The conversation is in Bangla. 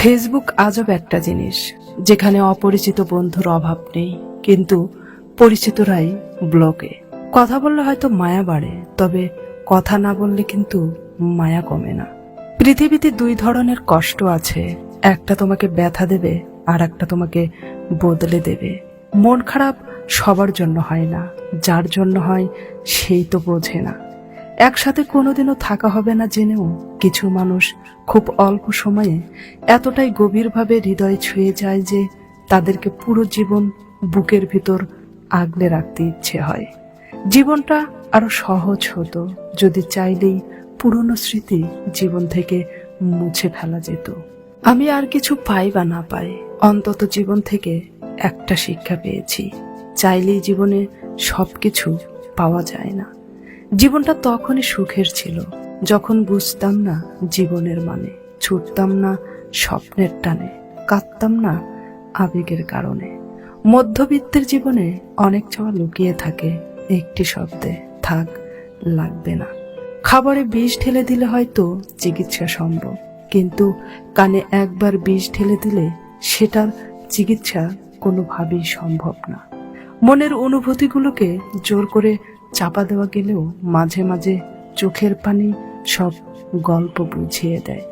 ফেসবুক আজব একটা জিনিস, যেখানে অপরিচিত বন্ধুর অভাব নেই, কিন্তু পরিচিতরাই ব্লকে। কথা বললে হয়তো মায়া বাড়ে, তবে কথা না বললে কিন্তু মায়া কমে না। পৃথিবীতে দুই ধরনের কষ্ট আছে, একটা তোমাকে ব্যথা দেবে আর একটা তোমাকে বদলে দেবে। মন খারাপ সবার জন্য হয় না, যার জন্য হয় সেই তো বোঝে না। একসাথে কোনোদিনও থাকা হবে না জেনেও কিছু মানুষ খুব অল্প সময়ে এতটাই গভীরভাবে হৃদয় ছুঁয়ে যায় যে তাদেরকে পুরো জীবন বুকের ভিতর আগলে রাখতে ইচ্ছে হয়। জীবনটা আরো সহজ হতো যদি চাইলেই পুরনো স্মৃতি জীবন থেকে মুছে ফেলা যেত। আমি আর কিছু পাই বা না পাই, অন্তত জীবন থেকে একটা শিক্ষা পেয়েছি, চাইলেই জীবনে সবকিছু পাওয়া যায় না। জীবনটা তখনই সুখের ছিল যখন বুঝতাম না জীবনের মানে, ছুটতাম না স্বপ্নের টানে, কাঁদতাম না আবেগের কারণে। মধ্যবিত্তের জীবনে অনেক চাওয়া লুকিয়ে থাকে একটি শব্দে, থাক, লাগবে না। খাবারে বিষ ঢেলে দিলে হয়তো চিকিৎসা সম্ভব, কিন্তু কানে একবার বিষ ঢেলে দিলে সেটার চিকিৎসা কোনোভাবেই সম্ভব না। মনের অনুভূতিগুলোকে জোর করে চাপা দেওয়া গেলেও মাঝে মাঝে চোখের পানি সব গল্প বুঝিয়ে দেয়।